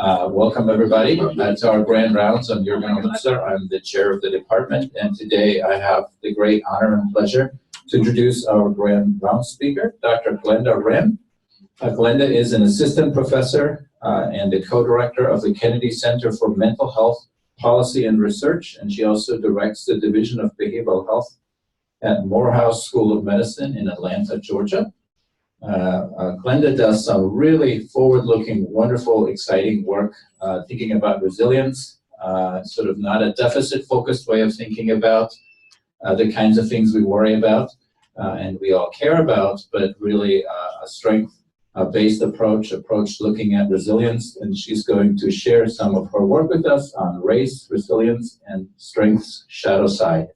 Welcome everybody to our grand rounds. I'm Jürgen Münster. I'm the chair of the department, and today I have the great honor and pleasure to introduce our grand round speaker, Dr. Glenda Wren. Glenda is an assistant professor and the co-director of the Kennedy Center for Mental Health Policy and Research, and she also directs the Division of Behavioral Health at Morehouse School of Medicine in Atlanta, Georgia. Glenda does some really forward-looking, wonderful, exciting work thinking about resilience, sort of not a deficit-focused way of thinking about the kinds of things we worry about and we all care about, but really a strength-based approach looking at resilience. And she's going to share some of her work with us on race, resilience, and strength's shadow side.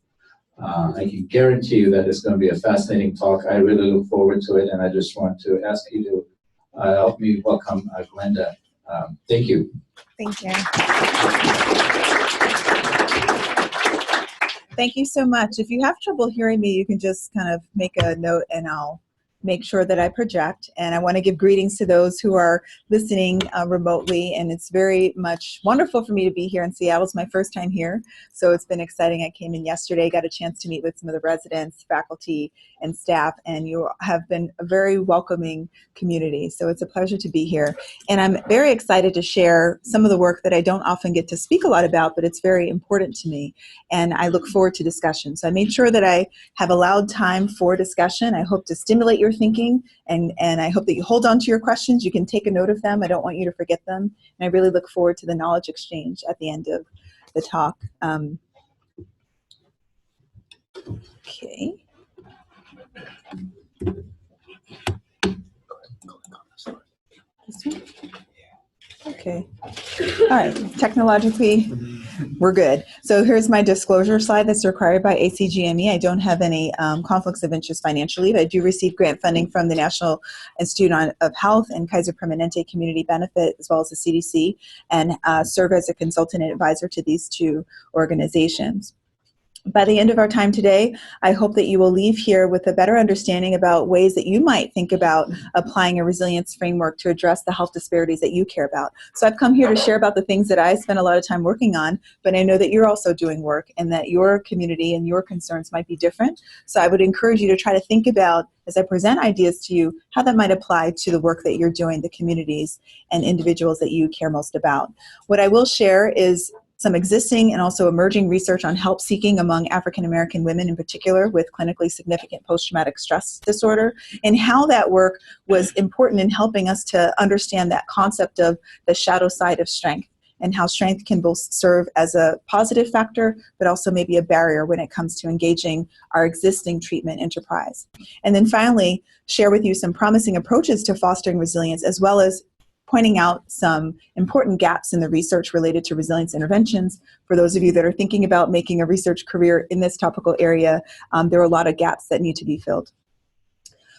I can guarantee you that it's going to be a fascinating talk. I really look forward to it, and I just want to ask you to help me welcome Glenda. Thank you. Thank you. Thank you so much. If you have trouble hearing me, you can just kind of make a note and I'll make sure that I project. And I want to give greetings to those who are listening remotely. And it's very much wonderful for me to be here in Seattle. It's my first time here, so it's been exciting. I came in yesterday, got a chance to meet with some of the residents, faculty, and staff, and you have been a very welcoming community. So it's a pleasure to be here. And I'm very excited to share some of the work that I don't often get to speak a lot about, but it's very important to me. And I look forward to discussion. So I made sure that I have allowed time for discussion. I hope to stimulate your thinking, and I hope that you hold on to your questions. You can take a note of them. I don't want you to forget them. And I really look forward to the knowledge exchange at the end of the talk. Okay. This one? Okay. All right. Technologically, we're good. So here's my disclosure slide that's required by ACGME. I don't have any conflicts of interest financially, but I do receive grant funding from the National Institute of Health and Kaiser Permanente Community Benefit, as well as the CDC, and serve as a consultant and advisor to these two organizations. By the end of our time today, I hope that you will leave here with a better understanding about ways that you might think about applying a resilience framework to address the health disparities that you care about. So I've come here to share about the things that I spend a lot of time working on, but I know that you're also doing work and that your community and your concerns might be different. So I would encourage you to try to think about, as I present ideas to you, how that might apply to the work that you're doing, the communities and individuals that you care most about. What I will share is some existing and also emerging research on help seeking among African American women in particular with clinically significant post-traumatic stress disorder, and how that work was important in helping us to understand that concept of the shadow side of strength, and how strength can both serve as a positive factor, but also maybe a barrier when it comes to engaging our existing treatment enterprise. And then finally, share with you some promising approaches to fostering resilience, as well as pointing out some important gaps in the research related to resilience interventions. For those of you that are thinking about making a research career in this topical area, there are a lot of gaps that need to be filled.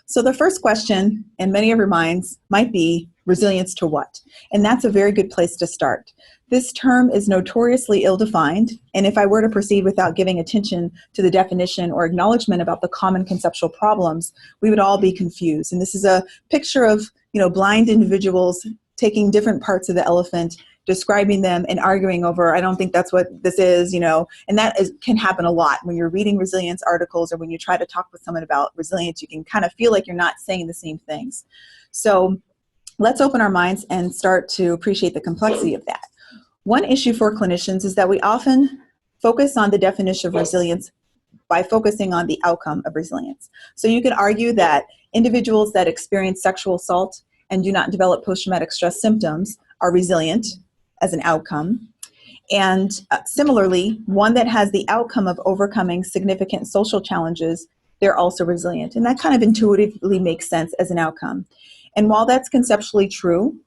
So the first question in many of your minds might be, resilience to what? And that's a very good place to start. This term is notoriously ill-defined, and if I were to proceed without giving attention to the definition or acknowledgement about the common conceptual problems, we would all be confused. And this is a picture of, blind individuals taking different parts of the elephant, describing them and arguing over, I don't think that's what this is, and that can happen a lot. When you're reading resilience articles or when you try to talk with someone about resilience, you can kind of feel like you're not saying the same things. So let's open our minds and start to appreciate the complexity of that. One issue for clinicians is that we often focus on the definition of resilience by focusing on the outcome of resilience. So you could argue that individuals that experience sexual assault and do not develop post-traumatic stress symptoms are resilient as an outcome. And similarly, one that has the outcome of overcoming significant social challenges, they're also resilient. And that kind of intuitively makes sense as an outcome. And while that's conceptually true,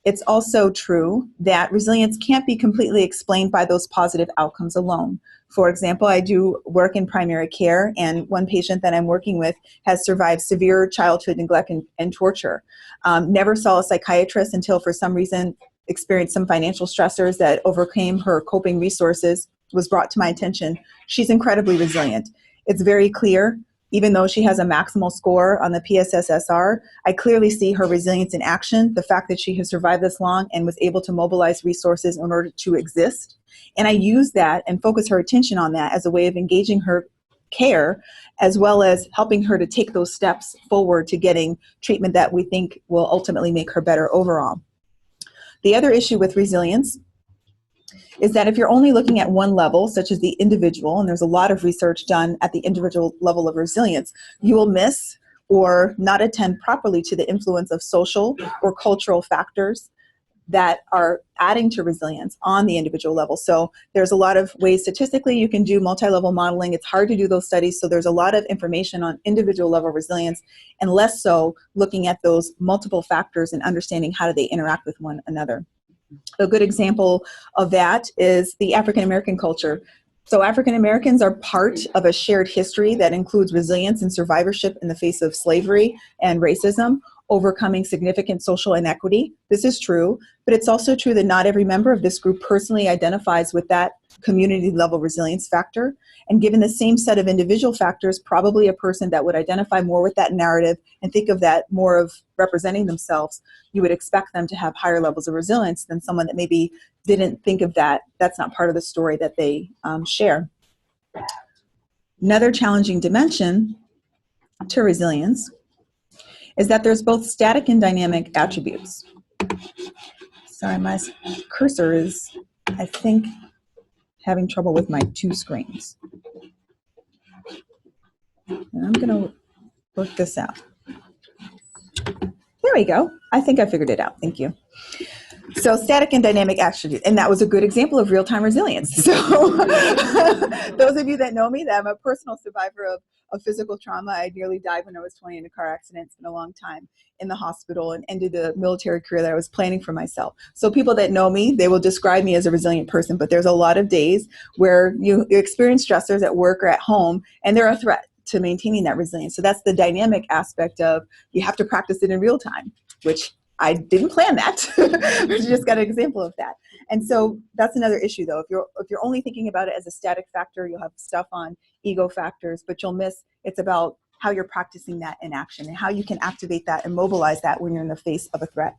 it's also true that resilience can't be completely explained by those positive outcomes alone. For example, I do work in primary care, and one patient that I'm working with has survived severe childhood neglect and torture. Never saw a psychiatrist until, for some reason, experienced some financial stressors that overcame her coping resources, was brought to my attention. She's incredibly resilient. It's very clear Even though she has a maximal score on the PSSSR, I clearly see her resilience in action, the fact that she has survived this long and was able to mobilize resources in order to exist. And I use that and focus her attention on that as a way of engaging her care, as well as helping her to take those steps forward to getting treatment that we think will ultimately make her better overall. The other issue with resilience is that if you're only looking at one level, such as the individual, and there's a lot of research done at the individual level of resilience, you will miss or not attend properly to the influence of social or cultural factors that are adding to resilience on the individual level. So there's a lot of ways statistically you can do multi-level modeling. It's hard to do those studies, so there's a lot of information on individual level resilience, and less so looking at those multiple factors and understanding how do they interact with one another. A good example of that is the African American culture. So African Americans are part of a shared history that includes resilience and survivorship in the face of slavery and racism, overcoming significant social inequity. This is true, but it's also true that not every member of this group personally identifies with that community level resilience factor. And given the same set of individual factors, probably a person that would identify more with that narrative and think of that more of representing themselves, you would expect them to have higher levels of resilience than someone that maybe didn't think of that. That's not part of the story that they share. Another challenging dimension to resilience is that there's both static and dynamic attributes. Sorry, my cursor is, I think, having trouble with my two screens. And I'm going to work this out. There we go. I think I figured it out. Thank you. So static and dynamic attributes, and that was a good example of real-time resilience. So those of you that know me, that I'm a personal survivor of physical trauma. I nearly died when I was 20 in a car accident. It's been a long time in the hospital, and ended the military career that I was planning for myself. So people that know me, they will describe me as a resilient person, but there's a lot of days where you experience stressors at work or at home, and they're a threat to maintaining that resilience. So that's the dynamic aspect of, you have to practice it in real time, which I didn't plan that, but you just got an example of that. And so that's another issue though. If you're only thinking about it as a static factor, you'll have stuff on ego factors, but you'll miss, it's about how you're practicing that in action and how you can activate that and mobilize that when you're in the face of a threat.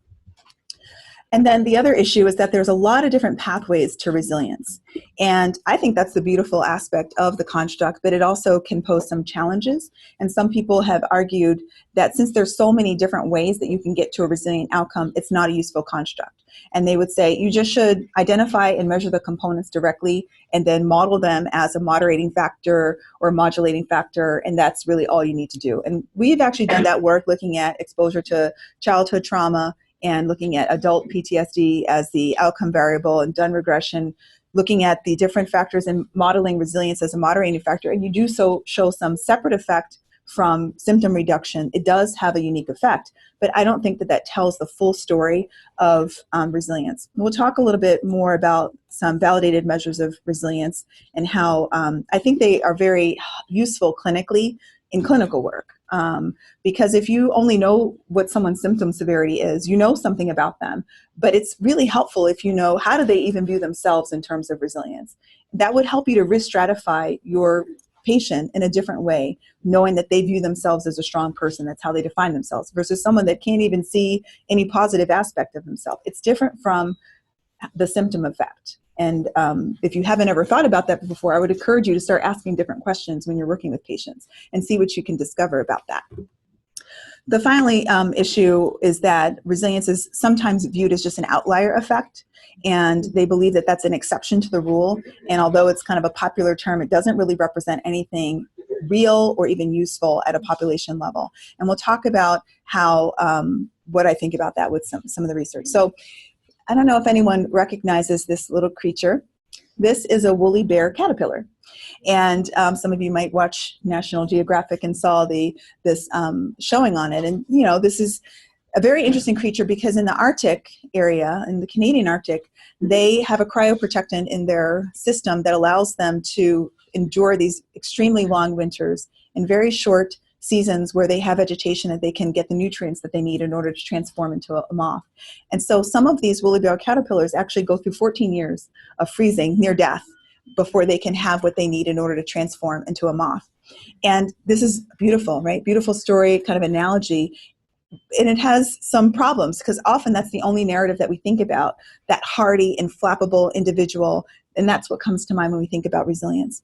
And then the other issue is that there's a lot of different pathways to resilience. And I think that's the beautiful aspect of the construct, but it also can pose some challenges. And some people have argued that since there's so many different ways that you can get to a resilient outcome, it's not a useful construct. And they would say you just should identify and measure the components directly and then model them as a moderating factor or modulating factor, and that's really all you need to do. And we've actually done that work looking at exposure to childhood trauma and looking at adult PTSD as the outcome variable, and done regression, looking at the different factors and modeling resilience as a moderating factor. And you do so show some separate effect from symptom reduction. It does have a unique effect, but I don't think that that tells the full story of resilience. We'll talk a little bit more about some validated measures of resilience and how I think they are very useful clinically in clinical work. Because if you only know what someone's symptom severity is, you know something about them, but it's really helpful if you know how do they even view themselves in terms of resilience. That would help you to risk stratify your patient in a different way, knowing that they view themselves as a strong person. That's how they define themselves, versus someone that can't even see any positive aspect of themselves. It's different from the symptom effect. And if you haven't ever thought about that before, I would encourage you to start asking different questions when you're working with patients and see what you can discover about that. The finally issue is that resilience is sometimes viewed as just an outlier effect, and they believe that that's an exception to the rule. And although it's kind of a popular term, it doesn't really represent anything real or even useful at a population level. And we'll talk about how what I think about that with some of the research. So I don't know if anyone recognizes this little creature. This is a woolly bear caterpillar. And some of you might watch National Geographic and saw this showing on it. And, you know, this is a very interesting creature because in the Arctic area, in the Canadian Arctic, they have a cryoprotectant in their system that allows them to endure these extremely long winters in very short seasons where they have vegetation that they can get the nutrients that they need in order to transform into a moth. And so some of these woolly bear caterpillars actually go through 14 years of freezing near death before they can have what they need in order to transform into a moth. And this is beautiful, right? Beautiful story, kind of analogy. And it has some problems because often that's the only narrative that we think about, that hardy and flappable individual. And that's what comes to mind when we think about resilience.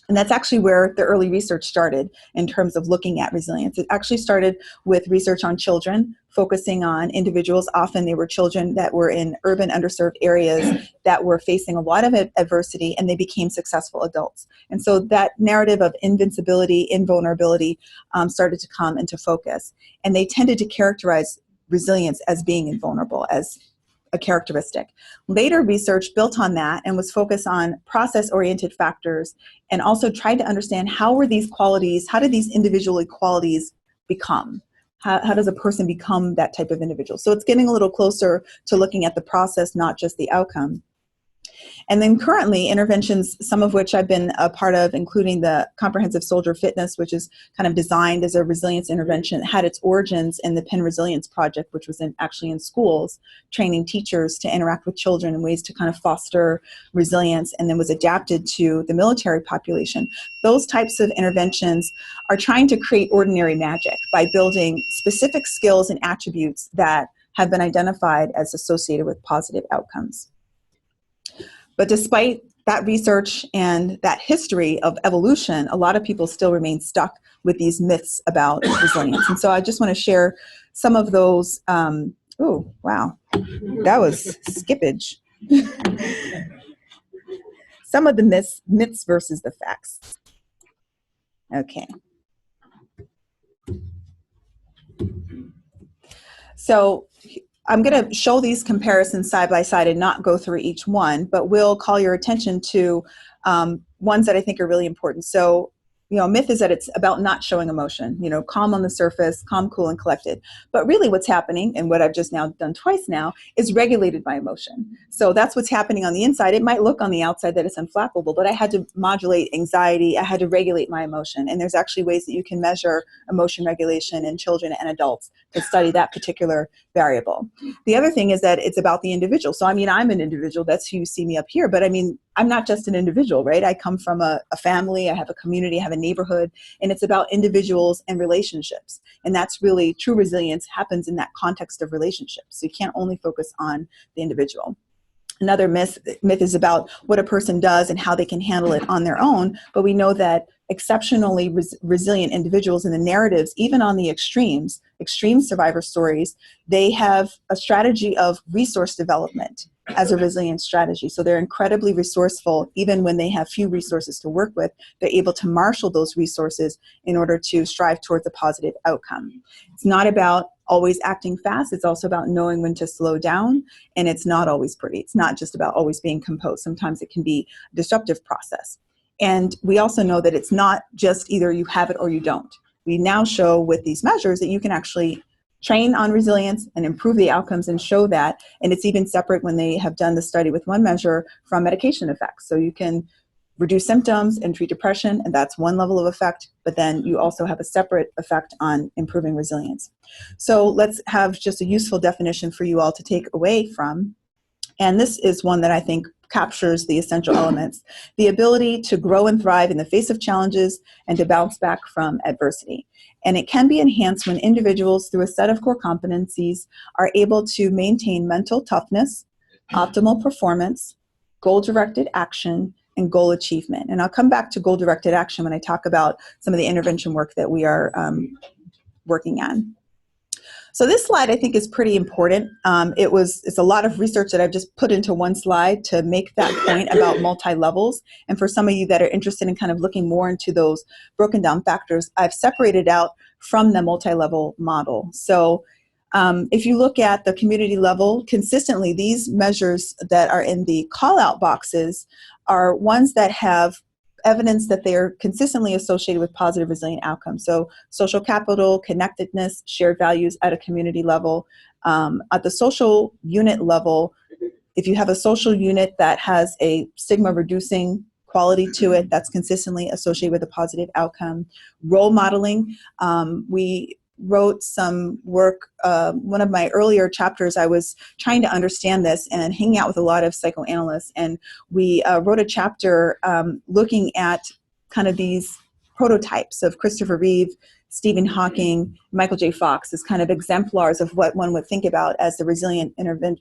And that's actually where the early research started in terms of looking at resilience. It actually started with research on children, focusing on individuals. Often they were children that were in urban underserved areas that were facing a lot of adversity, and they became successful adults. And so that narrative of invincibility, invulnerability started to come into focus. And they tended to characterize resilience as being invulnerable, as a characteristic. Later research built on that and was focused on process-oriented factors and also tried to understand how were these qualities, how did these individual qualities become? How does a person become that type of individual? So it's getting a little closer to looking at the process, not just the outcome. And then currently interventions, some of which I've been a part of, including the Comprehensive Soldier Fitness, which is kind of designed as a resilience intervention, had its origins in the Penn Resilience Project, which was actually in schools, training teachers to interact with children in ways to kind of foster resilience, and then was adapted to the military population. Those types of interventions are trying to create ordinary magic by building specific skills and attributes that have been identified as associated with positive outcomes. But despite that research and that history of evolution, a lot of people still remain stuck with these myths about resilience. And so I just want to share some of those. Oh, wow. That was skippage. Some of the myths versus the facts. Okay. So I'm going to show these comparisons side by side and not go through each one, but we'll call your attention to ones that I think are really important. So, myth is that it's about not showing emotion, calm on the surface, calm, cool, and collected. But really what's happening, and what I've just now done twice now, is regulated by emotion. So that's what's happening on the inside. It might look on the outside that it's unflappable, but I had to modulate anxiety. I had to regulate my emotion. And there's actually ways that you can measure emotion regulation in children and adults to study that particular variable. The other thing is that it's about the individual. So, I'm an individual. That's who you see me up here. But I'm not just an individual, right? I come from a family. I have a community. I have a neighborhood. And it's about individuals and relationships. And that's really true resilience happens in that context of relationships. So you can't only focus on the individual. Another myth is about what a person does and how they can handle it on their own. But we know that exceptionally resilient individuals in the narratives, even on the extreme survivor stories, they have a strategy of resource development as a resilience strategy. So they're incredibly resourceful. Even when they have few resources to work with, they're able to marshal those resources in order to strive towards a positive outcome. It's not about always acting fast. It's also about knowing when to slow down. And it's not always pretty. It's not just about always being composed. Sometimes it can be a disruptive process. And we also know that it's not just either you have it or you don't. We now show with these measures that you can actually train on resilience and improve the outcomes and show that. And it's even separate when they have done the study with one measure from medication effects. So you can reduce symptoms and treat depression, and that's one level of effect, but then you also have a separate effect on improving resilience. So let's have just a useful definition for you all to take away from. And this is one that I think captures the essential elements: the ability to grow and thrive in the face of challenges and to bounce back from adversity. And it can be enhanced when individuals, through a set of core competencies, are able to maintain mental toughness, optimal performance, goal-directed action, and goal achievement. And I'll come back to goal-directed action when I talk about some of the intervention work that we are working on. So this slide I think is pretty important. It's a lot of research that I've just put into one slide to make that point about multi-levels. And for some of you that are interested in kind of looking more into those broken down factors, I've separated out from the multi-level model. So if you look at the community level, consistently these measures that are in the call-out boxes are ones that have evidence that they are consistently associated with positive resilient outcomes. So social capital, connectedness, shared values at a community level. At the social unit level, if you have a social unit that has a stigma reducing quality to it, that's consistently associated with a positive outcome. Role modeling, we wrote some work. One of my earlier chapters, I was trying to understand this and hanging out with a lot of psychoanalysts. And we wrote a chapter looking at kind of these prototypes of Christopher Reeve, Stephen Hawking, Michael J. Fox as kind of exemplars of what one would think about as the resilient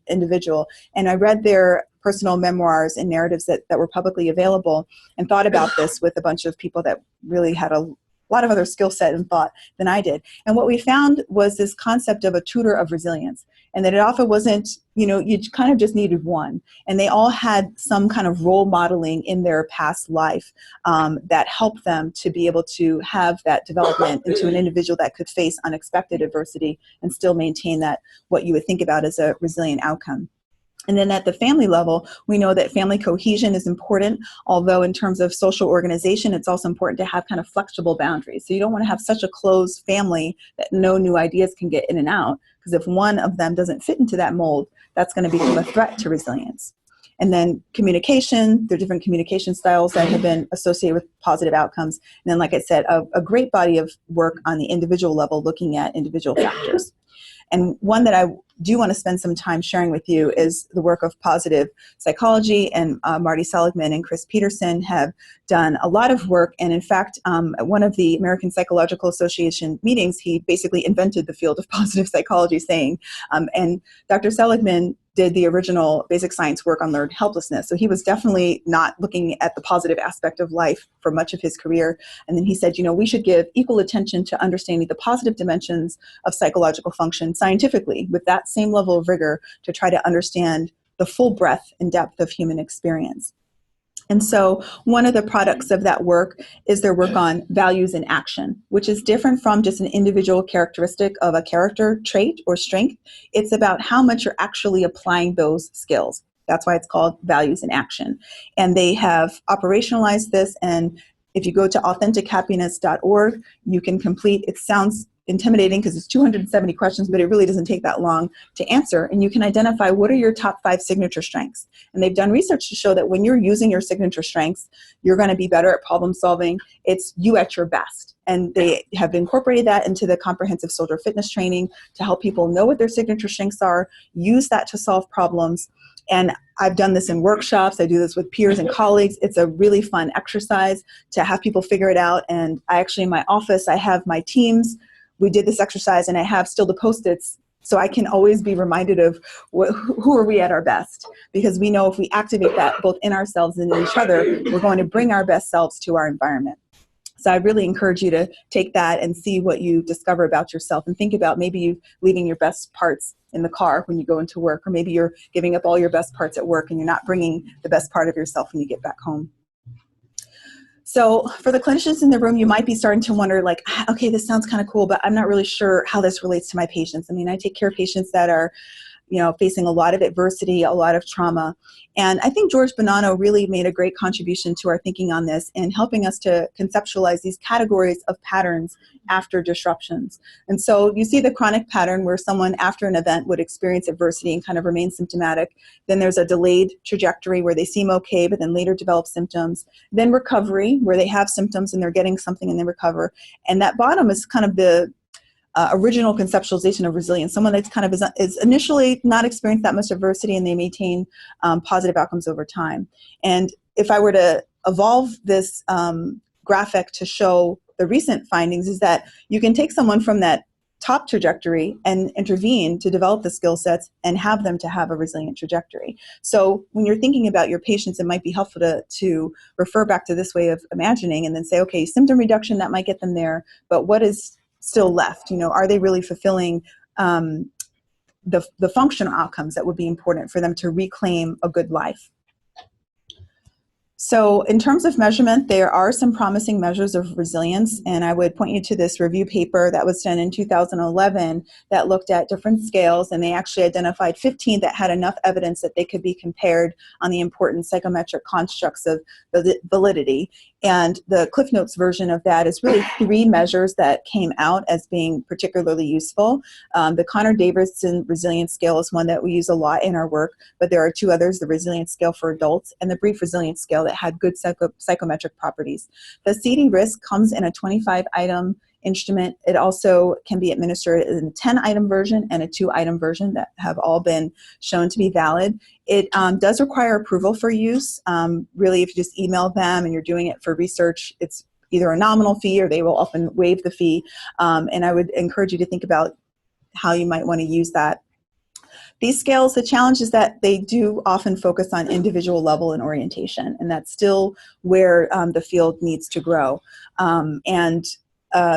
individual. And I read their personal memoirs and narratives that were publicly available and thought about this with a bunch of people that really had a lot of other skill set and thought than I did. And what we found was this concept of a tutor of resilience, and that it often wasn't, you kind of just needed one. And they all had some kind of role modeling in their past life that helped them to be able to have that development into an individual that could face unexpected adversity and still maintain that, what you would think about as a resilient outcome. And then at the family level, we know that family cohesion is important, although in terms of social organization, it's also important to have kind of flexible boundaries. So you don't want to have such a closed family that no new ideas can get in and out, because if one of them doesn't fit into that mold, that's going to become a threat to resilience. And then communication, there are different communication styles that have been associated with positive outcomes. And then, like I said, a great body of work on the individual level looking at individual factors. And one that I do want to spend some time sharing with you is the work of positive psychology, and Marty Seligman and Chris Peterson have done a lot of work. And in fact, at one of the American Psychological Association meetings, he basically invented the field of positive psychology, saying, and Dr. Seligman did the original basic science work on learned helplessness. So he was definitely not looking at the positive aspect of life for much of his career. And then he said, we should give equal attention to understanding the positive dimensions of psychological function scientifically with that same level of rigor to try to understand the full breadth and depth of human experience. And so one of the products of that work is their work on values in action, which is different from just an individual characteristic of a character trait or strength. It's about how much you're actually applying those skills. That's why it's called values in action. And they have operationalized this. And if you go to AuthenticHappiness.org, you can complete, it sounds intimidating because it's 270 questions, but it really doesn't take that long to answer. And you can identify what are your top 5 signature strengths. And they've done research to show that when you're using your signature strengths, you're going to be better at problem solving. It's you at your best. And they have incorporated that into the comprehensive soldier fitness training to help people know what their signature strengths are, use that to solve problems. And I've done this in workshops. I do this with peers and colleagues. It's a really fun exercise to have people figure it out. And I actually, in my office, I have my teams. We did this exercise, and I have still the Post-its, so I can always be reminded of who are we at our best, because we know if we activate that both in ourselves and in each other, we're going to bring our best selves to our environment. So I really encourage you to take that and see what you discover about yourself, and think about maybe you leaving your best parts in the car when you go into work, or maybe you're giving up all your best parts at work and you're not bringing the best part of yourself when you get back home. So for the clinicians in the room, you might be starting to wonder, like, okay, this sounds kind of cool, but I'm not really sure how this relates to my patients. I mean, I take care of patients that are, facing a lot of adversity, a lot of trauma. And I think George Bonanno really made a great contribution to our thinking on this in helping us to conceptualize these categories of patterns after disruptions. And so you see the chronic pattern where someone after an event would experience adversity and kind of remain symptomatic. Then there's a delayed trajectory where they seem okay, but then later develop symptoms. Then recovery, where they have symptoms and they're getting something and they recover. And that bottom is kind of the original conceptualization of resilience, someone that's kind of is initially not experienced that much adversity and they maintain positive outcomes over time. And if I were to evolve this graphic to show the recent findings, is that you can take someone from that top trajectory and intervene to develop the skill sets and have them to have a resilient trajectory. So when you're thinking about your patients, it might be helpful to refer back to this way of imagining and then say, okay, symptom reduction, that might get them there, but what is still left? Are they really fulfilling the functional outcomes that would be important for them to reclaim a good life? So in terms of measurement, there are some promising measures of resilience, and I would point you to this review paper that was done in 2011 that looked at different scales, and they actually identified 15 that had enough evidence that they could be compared on the important psychometric constructs of validity. And the Cliff Notes version of that is really 3 measures that came out as being particularly useful. The Connor-Davidson Resilience Scale is one that we use a lot in our work, but there are 2 others, the Resilience Scale for adults and the Brief Resilience Scale that had good psychometric properties. The CD risk comes in a 25-item instrument. It also can be administered in a 10-item version and a 2-item version that have all been shown to be valid. It does require approval for use. Really, if you just email them and you're doing it for research, it's either a nominal fee or they will often waive the fee. And I would encourage you to think about how you might want to use that. These scales, the challenge is that they do often focus on individual level and orientation, and that's still where the field needs to grow.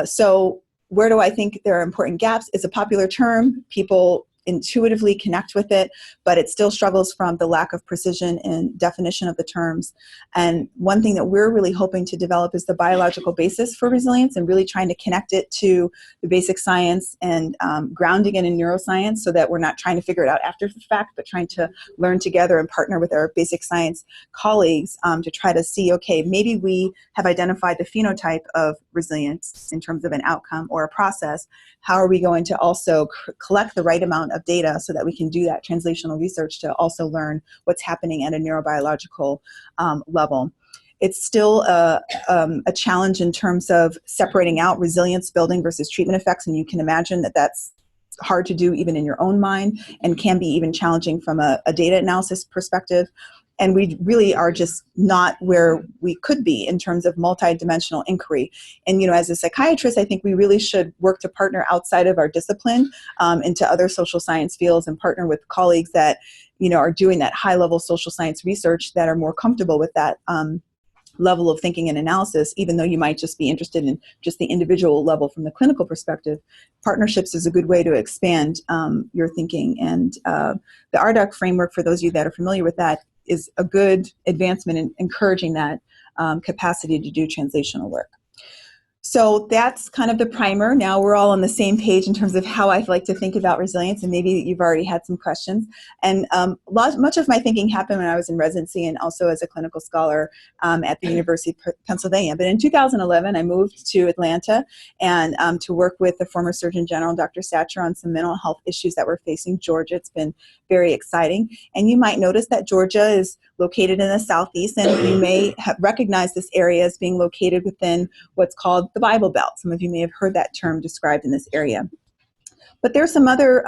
So where do I think there are important gaps? It's a popular term. People intuitively connect with it, but it still struggles from the lack of precision in definition of the terms. And one thing that we're really hoping to develop is the biological basis for resilience, and really trying to connect it to the basic science and grounding it in neuroscience, so that we're not trying to figure it out after the fact, but trying to learn together and partner with our basic science colleagues to try to see, okay, maybe we have identified the phenotype of resilience in terms of an outcome or a process. How are we going to also collect the right amount of data so that we can do that translational research to also learn what's happening at a neurobiological level? It's still a challenge in terms of separating out resilience building versus treatment effects, and you can imagine that that's hard to do even in your own mind, and can be even challenging from a data analysis perspective. And we really are just not where we could be in terms of multidimensional inquiry. And, you know, as a psychiatrist, I think we really should work to partner outside of our discipline into other social science fields, and partner with colleagues that, you know, are doing that high-level social science research, that are more comfortable with that level of thinking and analysis, even though you might just be interested in just the individual level from the clinical perspective. Partnerships is a good way to expand your thinking. And the RDoC framework, for those of you that are familiar with that, is a good advancement in encouraging that capacity to do translational work. So that's kind of the primer. Now we're all on the same page in terms of how I like to think about resilience, and maybe you've already had some questions. And much of my thinking happened when I was in residency, and also as a clinical scholar at the University of Pennsylvania. But in 2011, I moved to Atlanta and to work with the former Surgeon General, Dr. Satcher, on some mental health issues that were facing Georgia. It's been very exciting. And you might notice that Georgia is located in the southeast, and you may have recognized this area as being located within what's called the Bible Belt. Some of you may have heard that term described in this area. But there's some other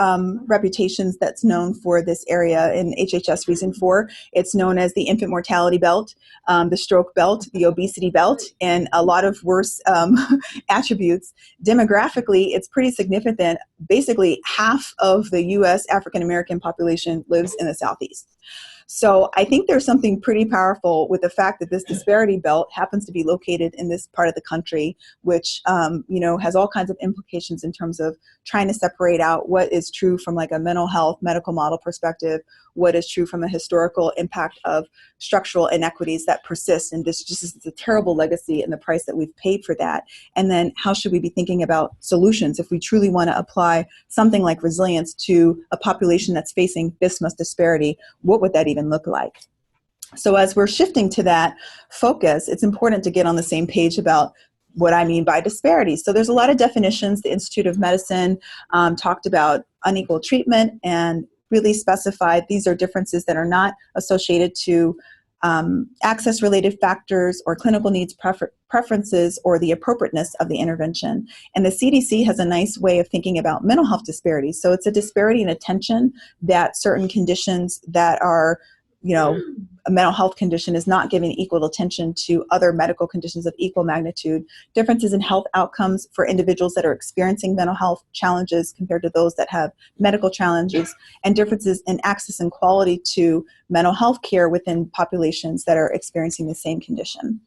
reputations that's known for this area in HHS Reason 4. It's known as the infant mortality belt, the stroke belt, the obesity belt, and a lot of worse attributes. Demographically, it's pretty significant. Basically, half of the U.S. African American population lives in the Southeast. So I think there's something pretty powerful with the fact that this disparity belt happens to be located in this part of the country, which you know, has all kinds of implications in terms of trying to separate out what is true from like a mental health medical model perspective, what is true from a historical impact of structural inequities that persist, and this just is a terrible legacy and the price that we've paid for that. And then how should we be thinking about solutions if we truly want to apply something like resilience to a population that's facing this much disparity? What would that even look like? So as we're shifting to that focus, it's important to get on the same page about what I mean by disparity. So there's a lot of definitions. The Institute of Medicine talked about unequal treatment and really specified these are differences that are not associated to access-related factors or clinical needs preferences or the appropriateness of the intervention. And the CDC has a nice way of thinking about mental health disparities. So it's a disparity in attention that certain conditions that are, you know, a mental health condition is not giving equal attention to other medical conditions of equal magnitude. Differences in health outcomes for individuals that are experiencing mental health challenges compared to those that have medical challenges, and differences in access and quality to mental health care within populations that are experiencing the same condition.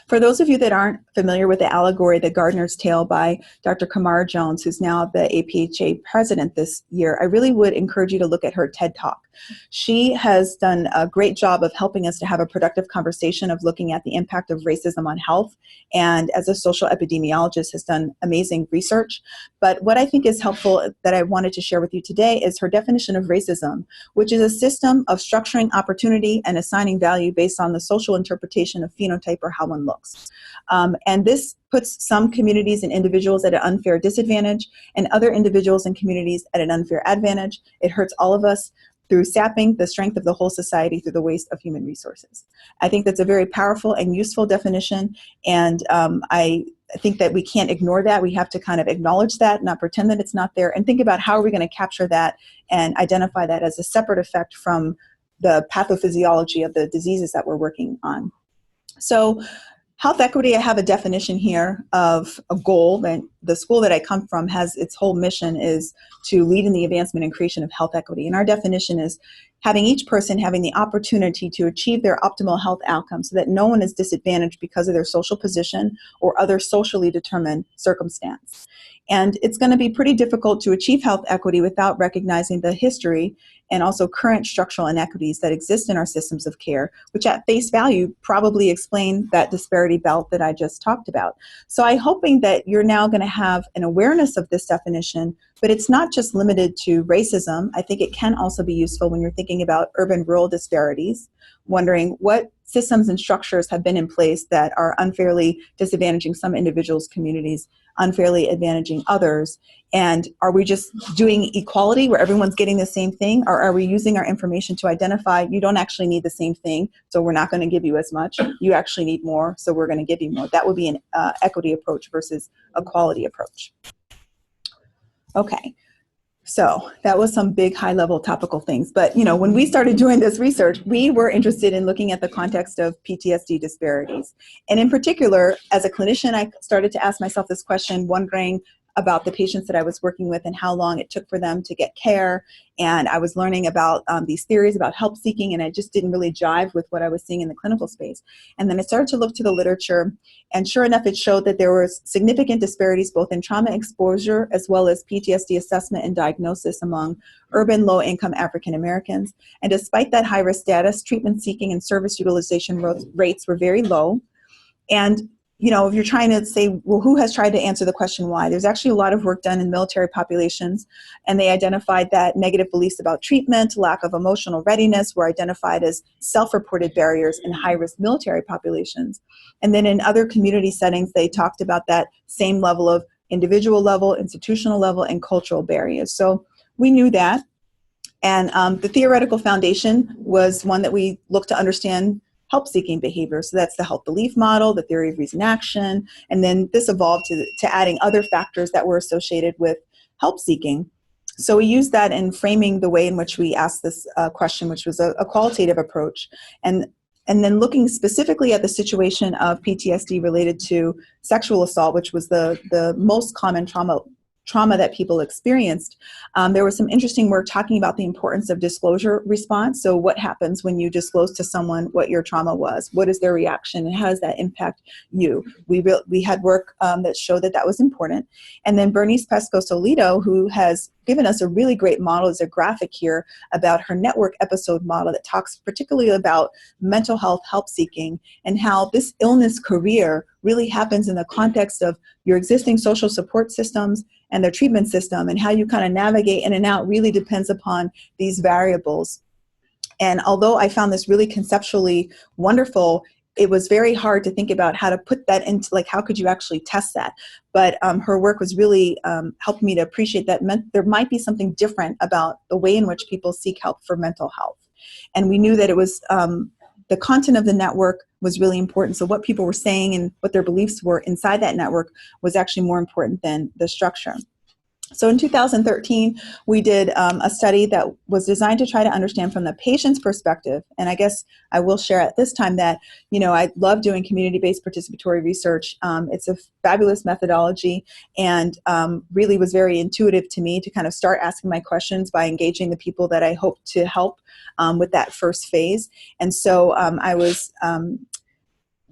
For those of you that aren't familiar with the allegory, The Gardener's Tale by Dr. Kamara Jones, who's now the APHA president this year, I really would encourage you to look at her TED Talk. She has done a great job of helping us to have a productive conversation of looking at the impact of racism on health, and as a social epidemiologist has done amazing research. But what I think is helpful that I wanted to share with you today is her definition of racism, which is a system of structuring opportunity and assigning value based on the social interpretation of phenotype or how one looks. And this puts some communities and individuals at an unfair disadvantage and other individuals and communities at an unfair advantage. It hurts all of us through sapping the strength of the whole society through the waste of human resources. I think that's a very powerful and useful definition, and I I think that we can't ignore that. We have to kind of acknowledge that, not pretend that it's not there, and think about how are we going to capture that and identify that as a separate effect from the pathophysiology of the diseases that we're working on. So health equity, I have a definition here of a goal. And the school that I come from has its whole mission is to lead in the advancement and creation of health equity. And our definition is having each person having the opportunity to achieve their optimal health outcomes so that no one is disadvantaged because of their social position or other socially determined circumstance. And it's going to be pretty difficult to achieve health equity without recognizing the history and also current structural inequities that exist in our systems of care, which at face value probably explain that disparity belt that I just talked about. So I'm hoping that you're now going to have an awareness of this definition, but it's not just limited to racism. I think it can also be useful when you're thinking about urban-rural disparities, wondering what systems and structures have been in place that are unfairly disadvantaging some individuals, communities, unfairly advantaging others. And are we just doing equality where everyone's getting the same thing? Or are we using our information to identify you don't actually need the same thing, so we're not going to give you as much. You actually need more, so we're going to give you more. That would be an equity approach versus a quality approach. Okay. So that was some big high-level topical things. But, you know, when we started doing this research, we were interested in looking at the context of PTSD disparities. And in particular, as a clinician, I started to ask myself this question, wondering about the patients that I was working with and how long it took for them to get care. And I was learning about these theories about help seeking, and I just didn't really jive with what I was seeing in the clinical space. And then I started to look to the literature, and sure enough, it showed that there was significant disparities both in trauma exposure as well as PTSD assessment and diagnosis among urban low-income African Americans. And despite that high-risk status, treatment seeking and service utilization rates were very low. And you know, if you're trying to say, well, who has tried to answer the question why? There's actually a lot of work done in military populations, and they identified that negative beliefs about treatment, lack of emotional readiness were identified as self-reported barriers in high-risk military populations. And then in other community settings, they talked about that same level of individual level, institutional level, and cultural barriers. So we knew that. And the theoretical foundation was one that we looked to understand help-seeking behavior. So that's the help belief model, the theory of reason action, and then this evolved to adding other factors that were associated with help-seeking. So we used that in framing the way in which we asked this question, which was a qualitative approach. And then looking specifically at the situation of PTSD related to sexual assault, which was the most common trauma that people experienced, there was some interesting work talking about the importance of disclosure response. So what happens when you disclose to someone what your trauma was? What is their reaction, and how does that impact you? We had work that showed that was important. And then Bernice Pesco-Solido, who has given us a really great model, is a graphic here about her network episode model that talks particularly about mental health help seeking and how this illness career really happens in the context of your existing social support systems and their treatment system, and how you kind of navigate in and out really depends upon these variables. And although I found this really conceptually wonderful, it was very hard to think about how to put that into, like, how could you actually test that? But her work was really helped me to appreciate that there might be something different about the way in which people seek help for mental health. And we knew that it was the content of the network was really important. So what people were saying and what their beliefs were inside that network was actually more important than the structure. So in 2013, we did a study that was designed to try to understand from the patient's perspective. And I guess I will share at this time that, you know, I love doing community-based participatory research. It's a fabulous methodology, and really was very intuitive to me to kind of start asking my questions by engaging the people that I hope to help with that first phase. And so I was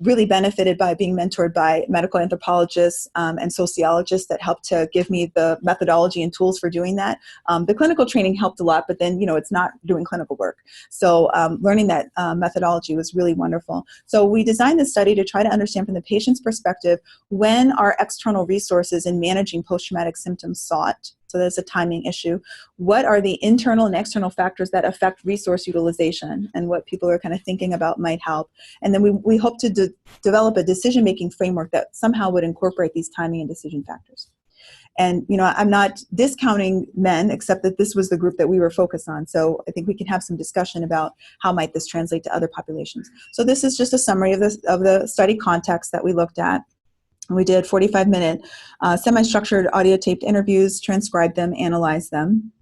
really benefited by being mentored by medical anthropologists and sociologists that helped to give me the methodology and tools for doing that. The clinical training helped a lot, but then, you know, it's not doing clinical work. So learning that methodology was really wonderful. So we designed this study to try to understand from the patient's perspective when are external resources in managing post-traumatic symptoms sought. So that's a timing issue. What are the internal and external factors that affect resource utilization, and what people are kind of thinking about might help? And then we hope to develop a decision-making framework that somehow would incorporate these timing and decision factors. And, you know, I'm not discounting men, except that this was the group that we were focused on. So I think we can have some discussion about how might this translate to other populations. So this is just a summary of the study context that we looked at. We did 45-minute semi-structured audio taped interviews, transcribed them, analyzed them.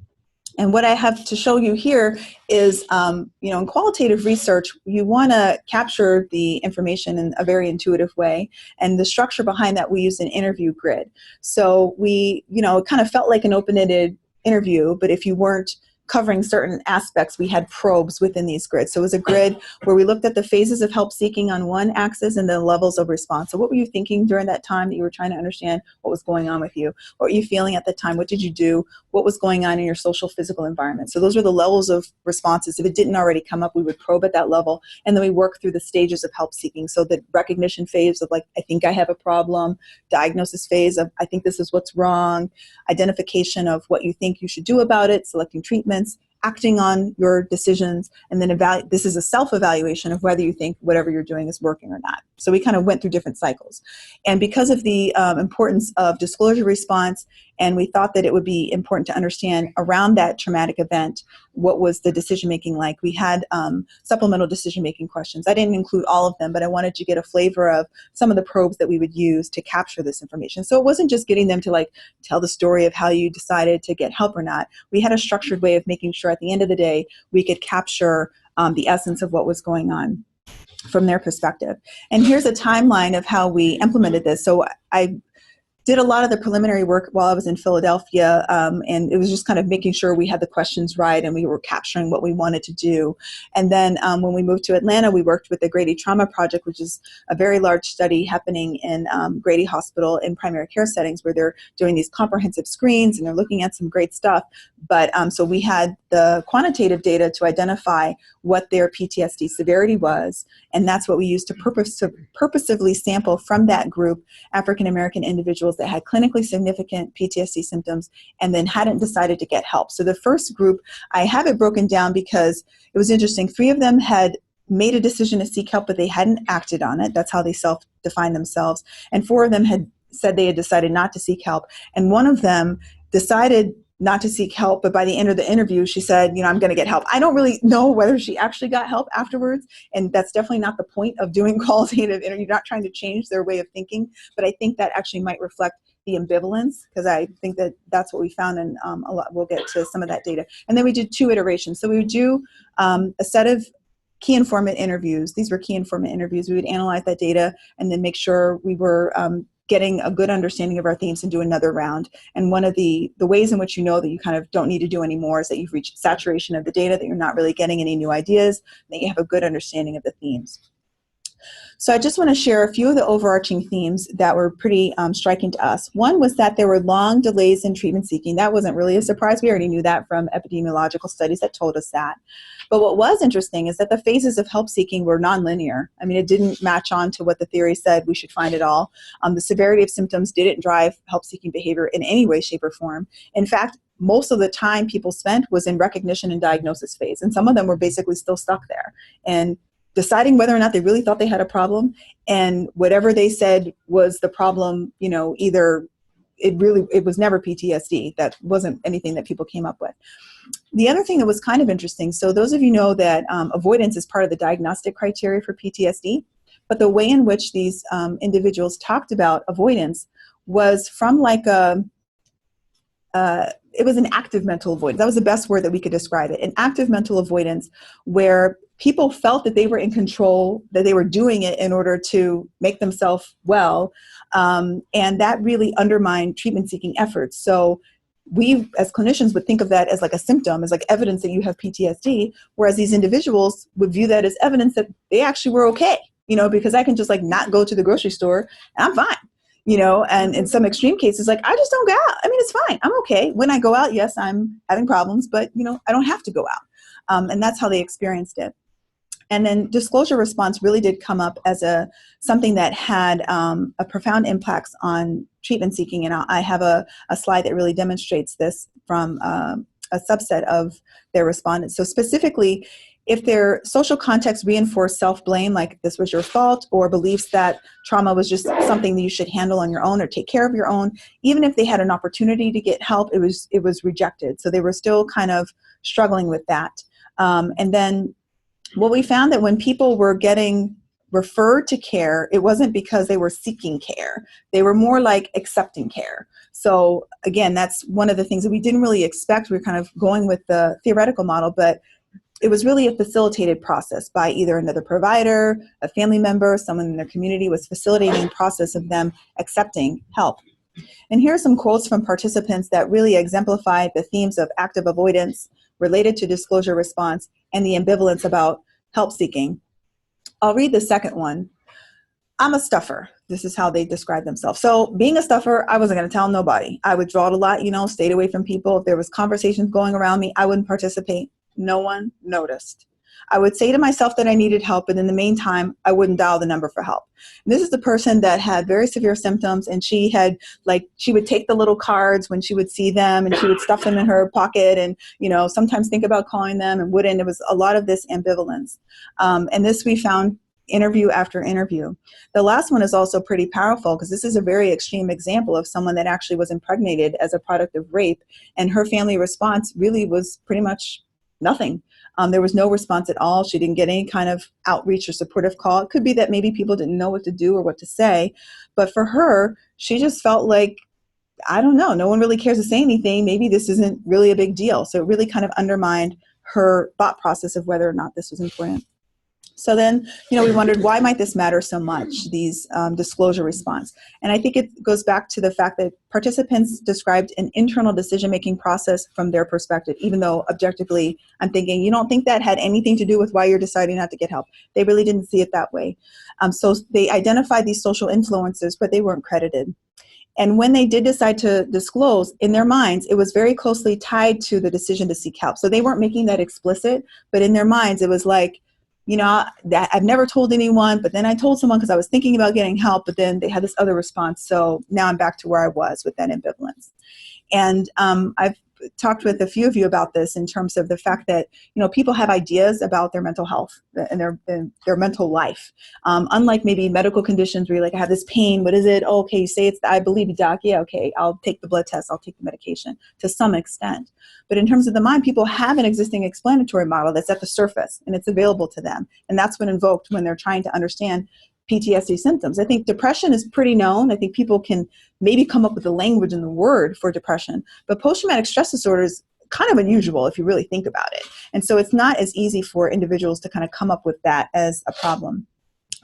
And what I have to show you here is, in qualitative research, you want to capture the information in a very intuitive way. And the structure behind that, we use an interview grid. So we, it kind of felt like an open-ended interview, but if you weren't covering certain aspects, we had probes within these grids. So it was a grid where we looked at the phases of help seeking on one axis and the levels of response. So what were you thinking during that time that you were trying to understand what was going on with you? What were you feeling at the time? What did you do? What was going on in your social physical environment? So those were the levels of responses. If it didn't already come up, we would probe at that level, and then we work through the stages of help seeking. So the recognition phase of, like, I think I have a problem, diagnosis phase of, I think this is what's wrong, identification of what you think you should do about it, selecting treatments, acting on your decisions, and then this is a self-evaluation of whether you think whatever you're doing is working or not. So we kind of went through different cycles. And because of the importance of disclosure response, and we thought that it would be important to understand around that traumatic event, what was the decision-making like, we had supplemental decision-making questions. I didn't include all of them, but I wanted to get a flavor of some of the probes that we would use to capture this information. So it wasn't just getting them to, like, tell the story of how you decided to get help or not. We had a structured way of making sure at the end of the day we could capture the essence of what was going on from their perspective. And here's a timeline of how we implemented this. So I did a lot of the preliminary work while I was in Philadelphia, and it was just kind of making sure we had the questions right and we were capturing what we wanted to do. And then when we moved to Atlanta, we worked with the Grady Trauma Project, which is a very large study happening in Grady Hospital in primary care settings, where they're doing these comprehensive screens and they're looking at some great stuff. But so we had the quantitative data to identify what their PTSD severity was, and that's what we used to purposively sample from that group African American individuals that had clinically significant PTSD symptoms and then hadn't decided to get help. So the first group, I have it broken down because it was interesting. 3 of them had made a decision to seek help, but they hadn't acted on it. That's how they self-define themselves. And 4 of them had said they had decided not to seek help. And one of them decided not to seek help, but by the end of the interview, she said, I'm going to get help. I don't really know whether she actually got help afterwards, and that's definitely not the point of doing qualitative interview. You're not trying to change their way of thinking, but I think that actually might reflect the ambivalence, because I think that that's what we found, and a lot. We'll get to some of that data. And then we did 2 iterations. So we would do a set of key informant interviews. These were key informant interviews. We would analyze that data and then make sure we were getting a good understanding of our themes and do another round. And one of the ways in which you know that you kind of don't need to do any more is that you've reached saturation of the data, that you're not really getting any new ideas, that you have a good understanding of the themes. So I just want to share a few of the overarching themes that were pretty striking to us. One was that there were long delays in treatment seeking. That wasn't really a surprise. We already knew that from epidemiological studies that told us that. But what was interesting is that the phases of help seeking were nonlinear. I mean, it didn't match on to what the theory said we should find it all. The severity of symptoms didn't drive help seeking behavior in any way, shape, or form. In fact, most of the time people spent was in recognition and diagnosis phase, and some of them were basically still stuck there and deciding whether or not they really thought they had a problem, and whatever they said was the problem, either it was never PTSD. That wasn't anything that people came up with. The other thing that was kind of interesting, so those of you know that avoidance is part of the diagnostic criteria for PTSD, but the way in which these individuals talked about avoidance was from like it was an active mental avoidance. That was the best word that we could describe it. An active mental avoidance where people felt that they were in control, that they were doing it in order to make themselves well, and that really undermined treatment-seeking efforts. So we, as clinicians, would think of that as like a symptom, as like evidence that you have PTSD, whereas these individuals would view that as evidence that they actually were okay, because I can just like not go to the grocery store and I'm fine. And in some extreme cases, like, I just don't go out. I mean, it's fine. I'm okay. When I go out, yes, I'm having problems, but, I don't have to go out. And that's how they experienced it. And then disclosure response really did come up as something that had a profound impact on treatment seeking. And I have a slide that really demonstrates this from a subset of their respondents. So specifically, if their social context reinforced self-blame, like this was your fault, or beliefs that trauma was just something that you should handle on your own or take care of your own, even if they had an opportunity to get help, it was rejected. So they were still kind of struggling with that. And then what we found that when people were getting referred to care, it wasn't because they were seeking care. They were more like accepting care. So again, that's one of the things that we didn't really expect. We were kind of going with the theoretical model, but it was really a facilitated process by either another provider, a family member, someone in their community was facilitating the process of them accepting help. And here are some quotes from participants that really exemplify the themes of active avoidance related to disclosure response and the ambivalence about help seeking. I'll read the second one. I'm a stuffer. This is how they describe themselves. So being a stuffer, I wasn't going to tell nobody. I withdrawed a lot, stayed away from people. If there was conversations going around me, I wouldn't participate. No one noticed. I would say to myself that I needed help, but in the meantime, I wouldn't dial the number for help. And this is the person that had very severe symptoms, and she would take the little cards when she would see them, and she would stuff them in her pocket, and sometimes think about calling them and wouldn't. It was a lot of this ambivalence, and this we found interview after interview. The last one is also pretty powerful because this is a very extreme example of someone that actually was impregnated as a product of rape, and her family response really was pretty much nothing. There was no response at all. She didn't get any kind of outreach or supportive call. It could be that maybe people didn't know what to do or what to say. But for her, she just felt like, I don't know, no one really cares to say anything. Maybe this isn't really a big deal. So it really kind of undermined her thought process of whether or not this was important. So then, we wondered, why might this matter so much, these disclosure response? And I think it goes back to the fact that participants described an internal decision-making process from their perspective, even though objectively, I'm thinking, you don't think that had anything to do with why you're deciding not to get help. They really didn't see it that way. So they identified these social influencers, but they weren't credited. And when they did decide to disclose, in their minds, it was very closely tied to the decision to seek help. So they weren't making that explicit, but in their minds, it was like, that I've never told anyone, but then I told someone because I was thinking about getting help, but then they had this other response. So now I'm back to where I was with that ambivalence. And I've talked with a few of you about this in terms of the fact that, people have ideas about their mental health and their mental life. Unlike maybe medical conditions where you're like, I have this pain. What is it? Oh, okay, you say I believe you, doc. Yeah, okay, I'll take the blood test. I'll take the medication to some extent. But in terms of the mind, people have an existing explanatory model that's at the surface and it's available to them. And that's when invoked when they're trying to understand PTSD symptoms. I think depression is pretty known. I think people can maybe come up with the language and the word for depression, but post-traumatic stress disorder is kind of unusual if you really think about it. And so it's not as easy for individuals to kind of come up with that as a problem.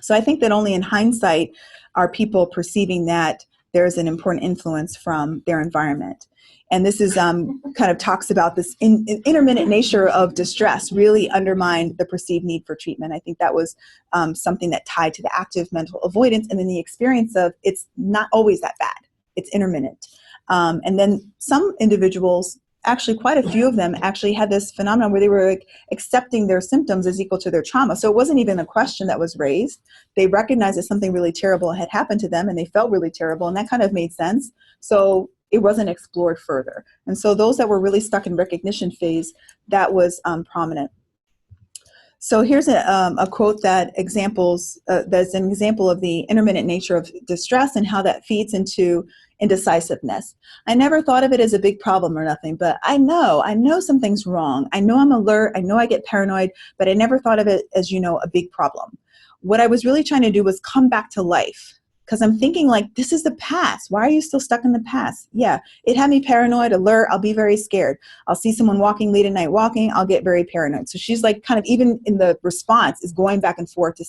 So I think that only in hindsight are people perceiving that there's an important influence from their environment. And this is kind of talks about this intermittent nature of distress really undermined the perceived need for treatment. I think that was something that tied to the active mental avoidance and then the experience of it's not always that bad. It's intermittent. And then some individuals, actually quite a few of them actually had this phenomenon where they were accepting their symptoms as equal to their trauma. So it wasn't even a question that was raised. They recognized that something really terrible had happened to them and they felt really terrible, and that kind of made sense. So it wasn't explored further. And so those that were really stuck in recognition phase, that was prominent. So here's a quote that that's an example of the intermittent nature of distress and how that feeds into indecisiveness. I never thought of it as a big problem or nothing, but I know something's wrong. I know I'm alert. I know I get paranoid, but I never thought of it as, a big problem. What I was really trying to do was come back to life. Because I'm thinking like, this is the past. Why are you still stuck in the past? Yeah, it had me paranoid, alert. I'll be very scared. I'll see someone walking late at night walking. I'll get very paranoid. So she's like kind of even in the response is going back and forth to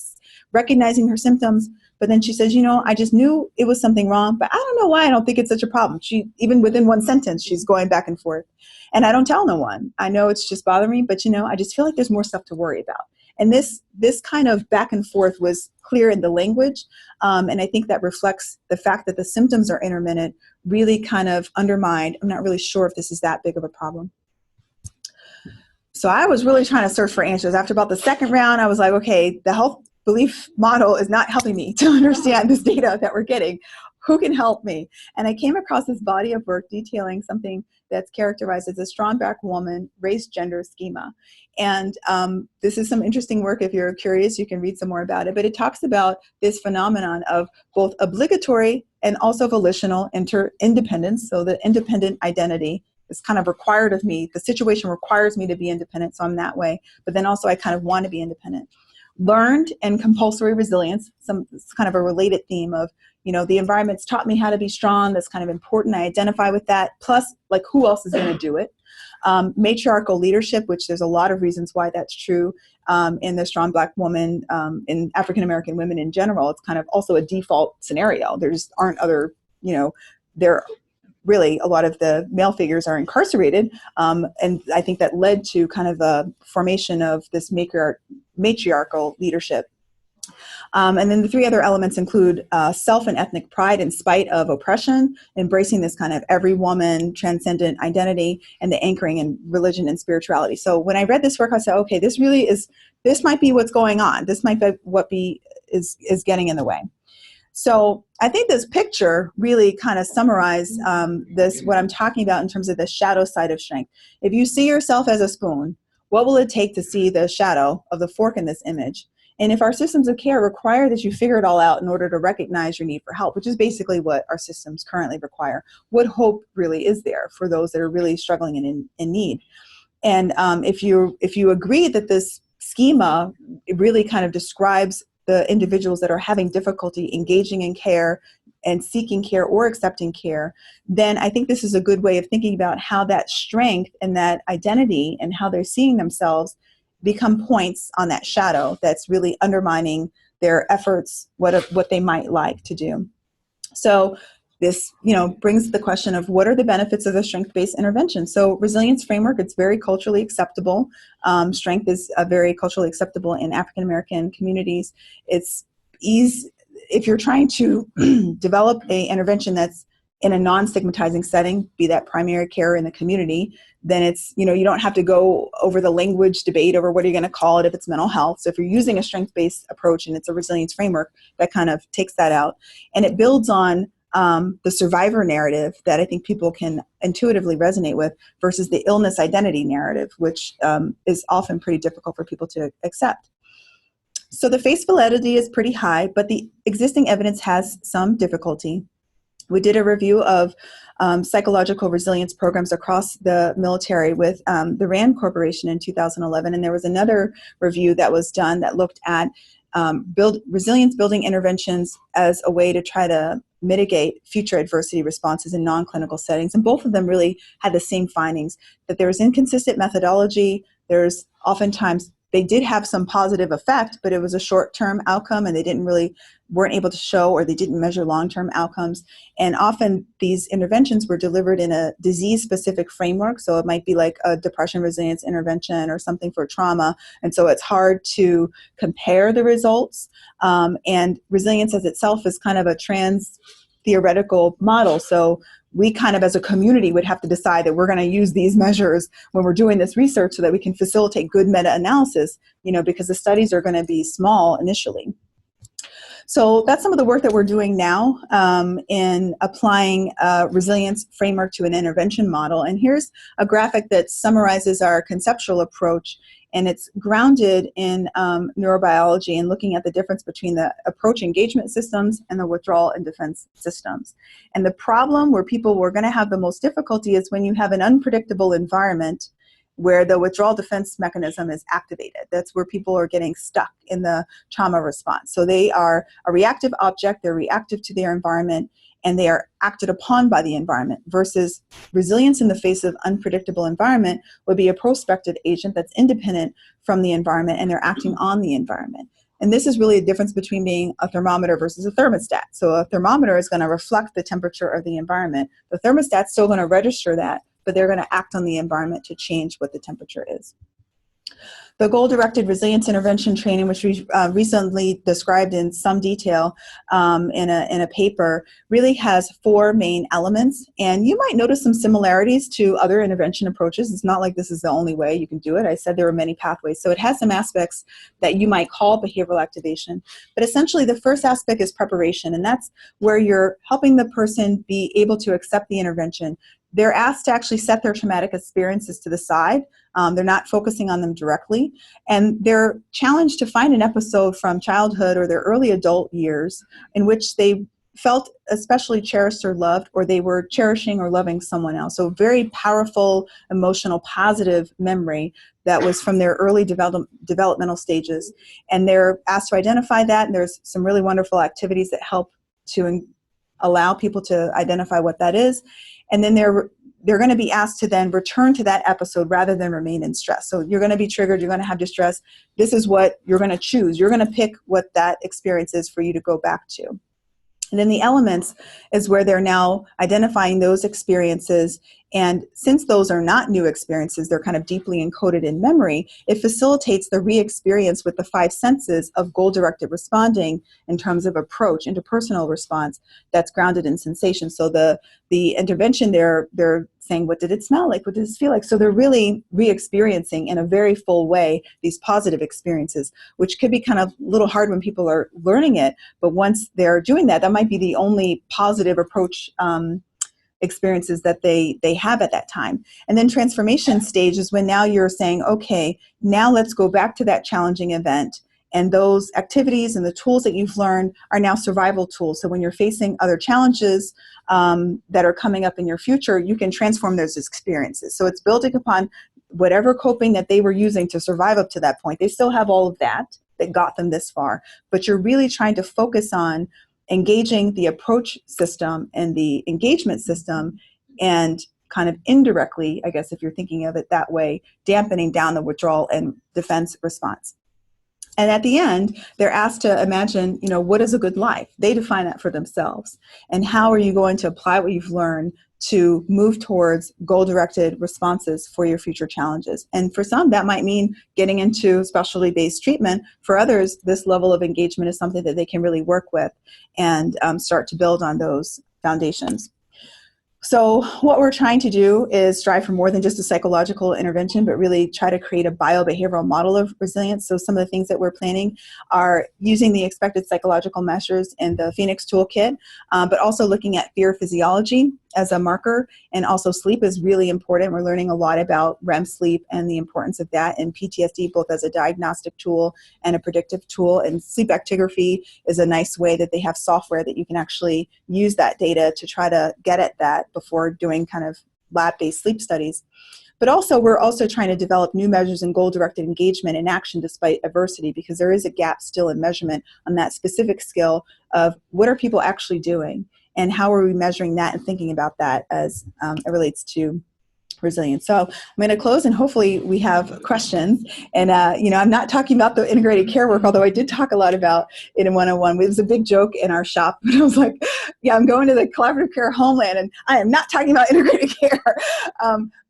recognizing her symptoms. But then she says, I just knew it was something wrong, but I don't know why I don't think it's such a problem. She, even within one sentence, she's going back and forth. And I don't tell no one. I know it's just bothering me, but I just feel like there's more stuff to worry about. And this kind of back and forth was clear in the language. And I think that reflects the fact that the symptoms are intermittent, really kind of undermined. I'm not really sure if this is that big of a problem. So I was really trying to search for answers. After about the second round, I was like, okay, the health belief model is not helping me to understand this data that we're getting. Who can help me? And I came across this body of work detailing something that's characterized as a strong Black woman, race, gender schema. And this is some interesting work. If you're curious, you can read some more about it. But it talks about this phenomenon of both obligatory and also volitional independence. So the independent identity is kind of required of me. The situation requires me to be independent, so I'm that way. But then also I kind of want to be independent. learned and compulsory resilience, it's kind of a related theme of, the environment's taught me how to be strong. That's kind of important. I identify with that. Plus, like, who else is going to do it? Matriarchal leadership, which there's a lot of reasons why that's true in the strong Black woman, in African-American women in general. It's kind of also a default scenario. There just aren't other, there really a lot of the male figures are incarcerated. And I think that led to kind of a formation of this matriarchal leadership. And then the three other elements include self and ethnic pride in spite of oppression, embracing this kind of every woman transcendent identity, and the anchoring in religion and spirituality. So when I read this work, I said, okay, this might be what's going on. This might be what is getting in the way. So I think this picture really kind of summarized what I'm talking about in terms of the shadow side of strength. If you see yourself as a spoon, what will it take to see the shadow of the fork in this image? And if our systems of care require that you figure it all out in order to recognize your need for help, which is basically what our systems currently require, what hope really is there for those that are really struggling and in need? And if you agree that this schema, it really kind of describes the individuals that are having difficulty engaging in care and seeking care or accepting care, then I think this is a good way of thinking about how that strength and that identity and how they're seeing themselves become points on that shadow that's really undermining their efforts, what they might like to do. So this, brings the question of what are the benefits of a strength-based intervention? So resilience framework, it's very culturally acceptable. Strength is very culturally acceptable in African-American communities. It's easy if you're trying to develop a intervention that's in a non-stigmatizing setting, be that primary care in the community, then it's, you don't have to go over the language debate over what are you going to call it if it's mental health. So if you're using a strength-based approach and it's a resilience framework, that kind of takes that out. And it builds on the survivor narrative that I think people can intuitively resonate with versus the illness identity narrative, which is often pretty difficult for people to accept. So the face validity is pretty high, but the existing evidence has some difficulty. We did a review of psychological resilience programs across the military with the RAND Corporation in 2011, and there was another review that was done that looked at resilience building interventions as a way to try to mitigate future adversity responses in non-clinical settings. And both of them really had the same findings, that there was inconsistent methodology. There's oftentimes, they did have some positive effect, but it was a short-term outcome and they weren't able to show, or they didn't measure long-term outcomes. And often these interventions were delivered in a disease-specific framework. So it might be like a depression resilience intervention or something for trauma. And so it's hard to compare the results. And resilience as itself is kind of a trans-theoretical model. So we kind of as a community would have to decide that we're going to use these measures when we're doing this research so that we can facilitate good meta-analysis, because the studies are going to be small initially. So that's some of the work that we're doing now in applying a resilience framework to an intervention model. And here's a graphic that summarizes our conceptual approach, and it's grounded in neurobiology and looking at the difference between the approach engagement systems and the withdrawal and defense systems. And the problem where people were going to have the most difficulty is when you have an unpredictable environment where the withdrawal defense mechanism is activated. That's where people are getting stuck in the trauma response. So they are a reactive object, they're reactive to their environment, and they are acted upon by the environment, versus resilience in the face of unpredictable environment would be a prospective agent that's independent from the environment and they're acting on the environment. And this is really a difference between being a thermometer versus a thermostat. So a thermometer is going to reflect the temperature of the environment. The thermostat's still going to register that, but they're going to act on the environment to change what the temperature is. The goal-directed resilience intervention training, which we recently described in some detail in a paper, really has 4 main elements. And you might notice some similarities to other intervention approaches. It's not like this is the only way you can do it. I said there were many pathways. So it has some aspects that you might call behavioral activation. But essentially, the first aspect is preparation. And that's where you're helping the person be able to accept the intervention. They're asked to actually set their traumatic experiences to the side. They're not focusing on them directly. And they're challenged to find an episode from childhood or their early adult years in which they felt especially cherished or loved, or they were cherishing or loving someone else. So very powerful, emotional, positive memory that was from their early developmental stages. And they're asked to identify that, and there's some really wonderful activities that help to allow people to identify what that is. And then they're going to be asked to then return to that episode rather than remain in stress. So you're going to be triggered, you're going to have distress. This is what you're going to choose. You're going to pick what that experience is for you to go back to. And then the elements is where they're now identifying those experiences. And since those are not new experiences, they're kind of deeply encoded in memory, it facilitates the re-experience with the 5 senses of goal-directed responding in terms of approach, interpersonal response that's grounded in sensation. So the intervention, they're saying, what did it smell like? What did it feel like? So they're really re-experiencing in a very full way these positive experiences, which could be kind of a little hard when people are learning it. But once they're doing that, that might be the only positive approach experiences that they have at that time. And then transformation stage is when now you're saying, okay, now let's go back to that challenging event. And those activities and the tools that you've learned are now survival tools. So when you're facing other challenges that are coming up in your future, you can transform those experiences. So it's building upon whatever coping that they were using to survive up to that point. They still have all of that got them this far, but you're really trying to focus on engaging the approach system and the engagement system, and kind of indirectly, I guess if you're thinking of it that way, dampening down the withdrawal and defense response. And at the end, they're asked to imagine, what is a good life? They define that for themselves. And how are you going to apply what you've learned to move towards goal-directed responses for your future challenges? And for some, that might mean getting into specialty-based treatment. For others, this level of engagement is something that they can really work with and start to build on those foundations. So what we're trying to do is strive for more than just a psychological intervention, but really try to create a biobehavioral model of resilience. So some of the things that we're planning are using the expected psychological measures in the Phoenix Toolkit, but also looking at fear physiology as a marker. And also sleep is really important. We're learning a lot about REM sleep and the importance of that in PTSD, both as a diagnostic tool and a predictive tool. And sleep actigraphy is a nice way that they have software that you can actually use that data to try to get at that before doing kind of lab-based sleep studies. But also, we're also trying to develop new measures in goal-directed engagement and action despite adversity, because there is a gap still in measurement on that specific skill of what are people actually doing and how are we measuring that and thinking about that as it relates to resilience. So I'm going to close, and hopefully we have questions. And, I'm not talking about the integrated care work, although I did talk a lot about it in 101. It was a big joke in our shop. But I was like, yeah, I'm going to the collaborative care homeland, and I am not talking about integrated care.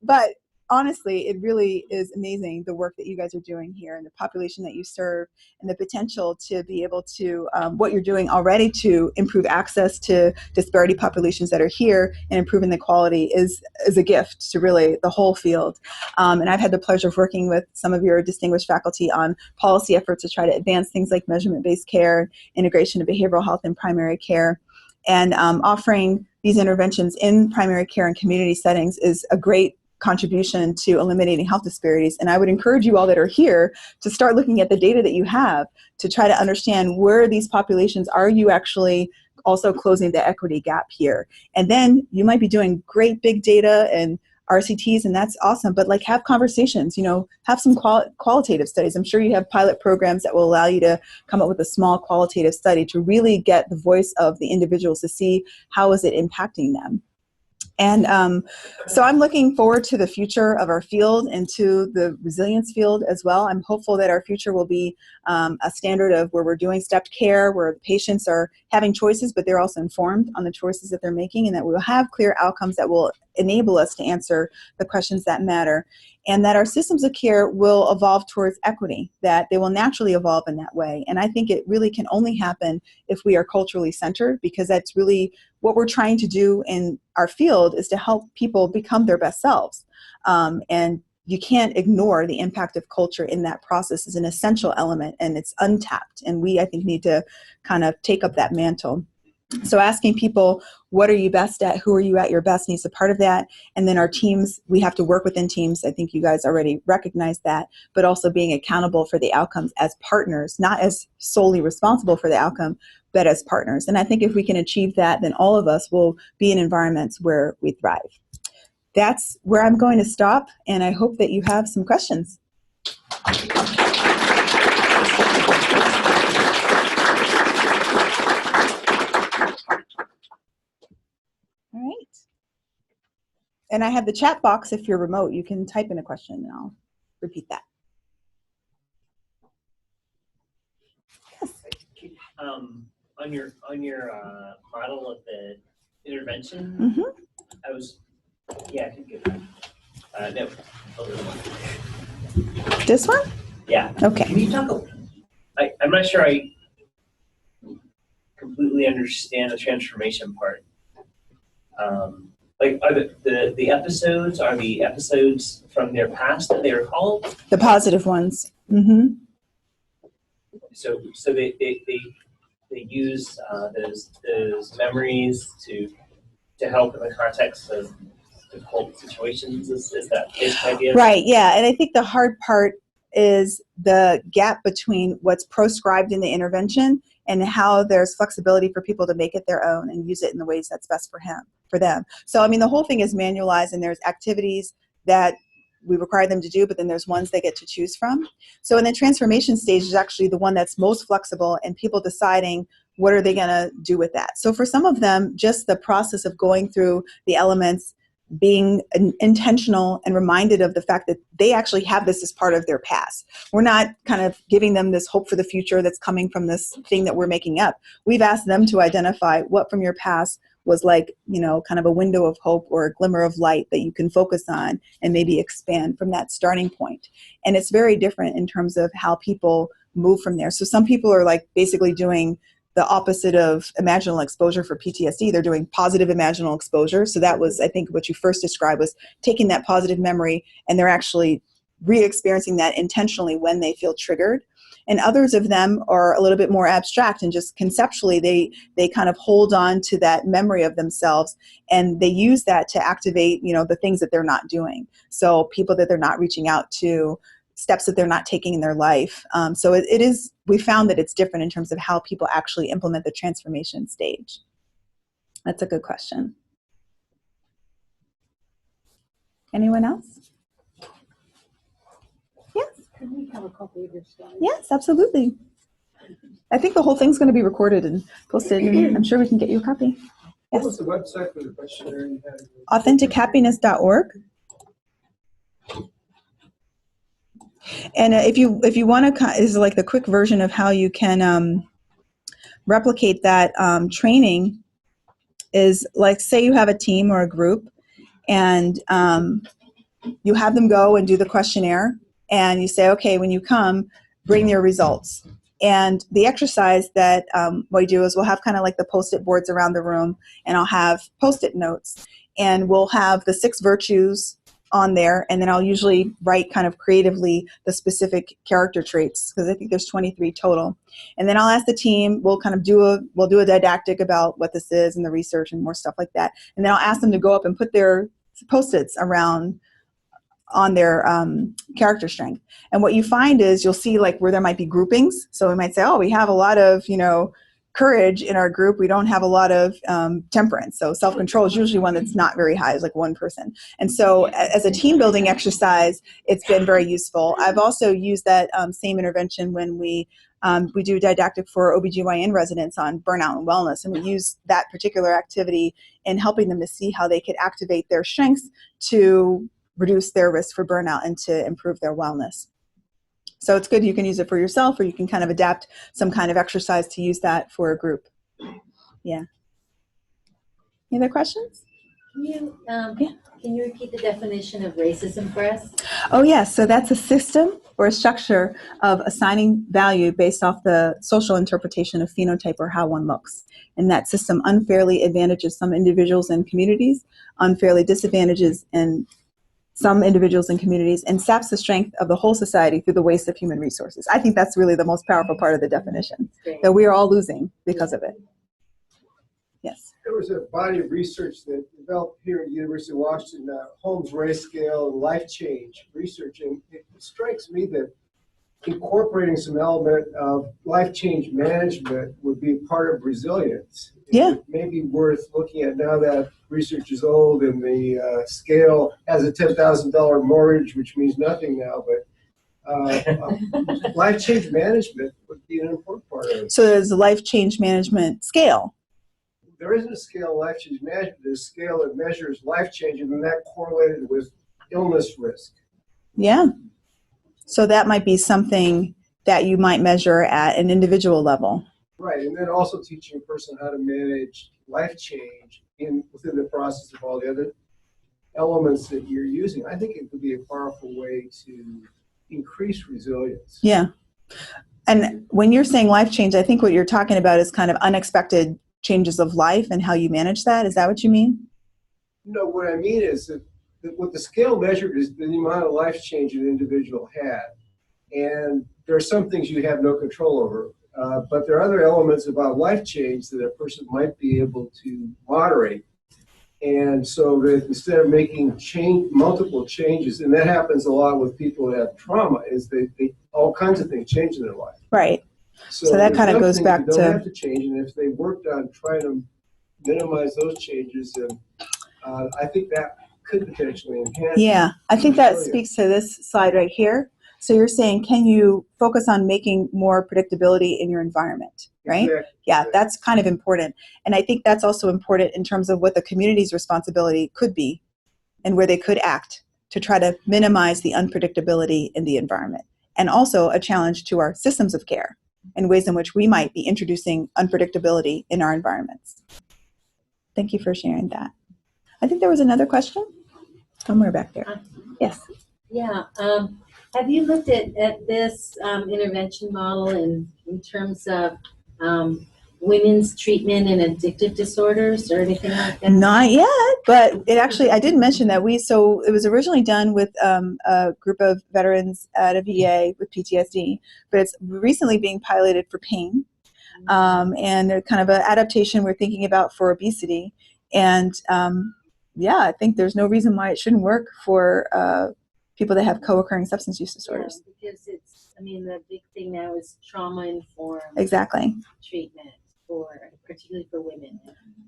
But honestly, it really is amazing the work that you guys are doing here and the population that you serve and the potential to be able to, what you're doing already to improve access to disparity populations that are here and improving the quality is a gift to really the whole field. And I've had the pleasure of working with some of your distinguished faculty on policy efforts to try to advance things like measurement-based care, integration of behavioral health in primary care, and offering these interventions in primary care and community settings is a great contribution to eliminating health disparities. And I would encourage you all that are here to start looking at the data that you have to try to understand where these populations are you actually also closing the equity gap here. And then you might be doing great big data and RCTs, and that's awesome, but like have conversations, have some qualitative studies. I'm sure you have pilot programs that will allow you to come up with a small qualitative study to really get the voice of the individuals to see how is it impacting them. And so I'm looking forward to the future of our field and to the resilience field as well. I'm hopeful that our future will be a standard of where we're doing stepped care, where the patients are having choices, but they're also informed on the choices that they're making, and that we will have clear outcomes that will enable us to answer the questions that matter. And that our systems of care will evolve towards equity, that they will naturally evolve in that way. And I think it really can only happen if we are culturally centered, because that's really what we're trying to do in our field, is to help people become their best selves. And you can't ignore the impact of culture in that process. Is an essential element, and it's untapped. And we, I think, need to kind of take up that mantle. So asking people, what are you best at? Who are you at your best needs a part of that. And then our teams, we have to work within teams. I think you guys already recognize that, but also being accountable for the outcomes as partners, not as solely responsible for the outcome, but as partners. And I think if we can achieve that, then all of us will be in environments where we thrive. That's where I'm going to stop, and I hope that you have some questions. All right. And I have the chat box. If you're remote, you can type in a question and I'll repeat that. Yes. On your model of the intervention, Mm-hmm. I was, yeah, I can get that. No, a little one. This one? Yeah. Okay. Can you talk I'm not sure I completely understand the transformation part. Like, are the episodes, are the episodes from their past that they recall? The positive ones. Mm-hmm. So they use those memories to help in the context of difficult situations. Is that basic idea? Right. Yeah. And I think the hard part is the gap between what's proscribed in the intervention and how there's flexibility for people to make it their own and use it in the ways that's best for them. So, I mean, the whole thing is manualized, and there's activities that we require them to do, but then there's ones they get to choose from. So in the transformation stage is actually the one that's most flexible, and people deciding what are they going to do with that. So for some of them, just the process of going through the elements, being intentional and reminded of the fact that they actually have this as part of their past. We're not kind of giving them this hope for the future that's coming from this thing that we're making up. We've asked them to identify what from your past was like, you know, kind of a window of hope or a glimmer of light that you can focus on and maybe expand from that starting point. And it's very different in terms of how people move from there. So some people are like basically doing the opposite of imaginal exposure for PTSD. They're doing positive imaginal exposure. So that was, I think, what you first described was taking that positive memory and they're actually re-experiencing that intentionally when they feel triggered. And others of them are a little bit more abstract and just conceptually they kind of hold on to that memory of themselves and they use that to activate, you know, the things that they're not doing. So people that they're not reaching out to, steps that they're not taking in their life. So it is, we found that it's different in terms of how people actually implement the transformation stage. That's a good question. Anyone else? Yes. Can we have a copy of your slides? Yes, absolutely. I think the whole thing's going to be recorded and posted, and I'm sure we can get you a copy. What was the website for the questionnaire you had? AuthenticHappiness.org. And if you want to, is like the quick version of how you can replicate that training is like, say you have a team or a group and you have them go and do the questionnaire and you say, okay, when you come, bring your results. And the exercise that what we do is we'll have kind of like the Post-it boards around the room, and I'll have Post-it notes, and we'll have the 6 virtues on there, and then I'll usually write kind of creatively the specific character traits, because I think there's 23 total. And then I'll ask the team, we'll do a didactic about what this is and the research and more stuff like that. And then I'll ask them to go up and put their Post-its around on their character strength. And what you find is you'll see like where there might be groupings. So we might say, oh, we have a lot of, you know, courage in our group. We don't have a lot of temperance. So self-control is usually one that's not very high. It's like one person. And so as a team building exercise, it's been very useful. I've also used that same intervention when we do didactic for OBGYN residents on burnout and wellness. And we use that particular activity in helping them to see how they could activate their strengths to reduce their risk for burnout and to improve their wellness. So it's good. You can use it for yourself, or you can kind of adapt some kind of exercise to use that for a group. Yeah. Any other questions? Can you repeat the definition of racism for us? Oh, yes. So that's a system or a structure of assigning value based off the social interpretation of phenotype or how one looks. And that system unfairly advantages some individuals and communities, unfairly disadvantages in some individuals and communities, and saps the strength of the whole society through the waste of human resources. I think that's really the most powerful part of the definition, that we are all losing because of it. Yes. There was a body of research that developed here at the University of Washington, Holmes Race Scale and life change research, and it strikes me that incorporating some element of life change management would be part of resilience. Yeah. It may be worth looking at now that research is old and the scale has a $10,000 mortgage, which means nothing now, but life change management would be an important part of it. So there's a life change management scale. There isn't a scale of life change management. There's a scale that measures life change, and then that correlated with illness risk. Yeah. So that might be something that you might measure at an individual level. Right, and then also teaching a person how to manage life change within the process of all the other elements that you're using. I think it could be a powerful way to increase resilience. Yeah. And when you're saying life change, I think what you're talking about is kind of unexpected changes of life and how you manage that. Is that what you mean? No, what I mean is that what the scale measured is the amount of life change an individual had. And there are some things you have no control over, but there are other elements about life change that a person might be able to moderate. And so that instead of making multiple changes, and that happens a lot with people who have trauma, is they all kinds of things change in their life. Right. So that kind of goes back to. They don't have to to change, and if they worked on trying to minimize those changes, and I think that could potentially enhance. Yeah, I think that resilience. speaks to this slide right here. So you're saying, can you focus on making more predictability in your environment, right? Exactly. Yeah, that's kind of important. And I think that's also important in terms of what the community's responsibility could be and where they could act to try to minimize the unpredictability in the environment. And also a challenge to our systems of care and ways in which we might be introducing unpredictability in our environments. Thank you for sharing that. I think there was another question somewhere back there. Yes. Yeah. Have you looked at this intervention model in terms of women's treatment in addictive disorders or anything like that? Not yet, but it actually, I did mention that so it was originally done with a group of veterans at a VA with PTSD, but it's recently being piloted for pain. And they're kind of an adaptation we're thinking about for obesity. And yeah, I think there's no reason why it shouldn't work for people that have co-occurring substance use disorders. Yeah, because the big thing now is trauma-informed Exactly. treatment, particularly for women.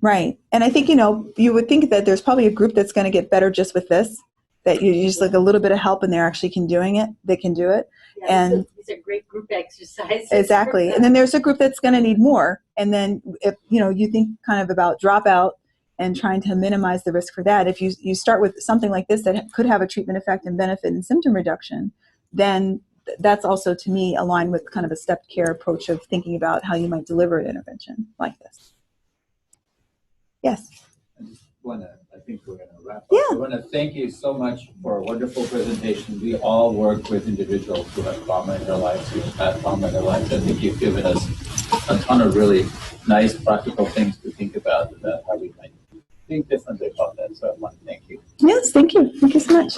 Right. And I think, you would think that there's probably a group that's going to get better just with this, that you just like a little bit of help and they're actually they can do it. Yeah, And these are great group exercises. exactly. And then there's a group that's going to need more. And then if, you think kind of about dropout and trying to minimize the risk for that, if you start with something like this that could have a treatment effect and benefit in symptom reduction, then that's also, to me, aligned with kind of a stepped care approach of thinking about how you might deliver an intervention like this. Yes. I think we're going to wrap up. Yeah. I want to thank you so much for a wonderful presentation. We all work with individuals who have trauma in their lives, who have had trauma in their lives. I think you've given us a ton of really nice, practical things to think about how we might think differently about that. So I want to thank you. Yes, thank you. Thank you so much.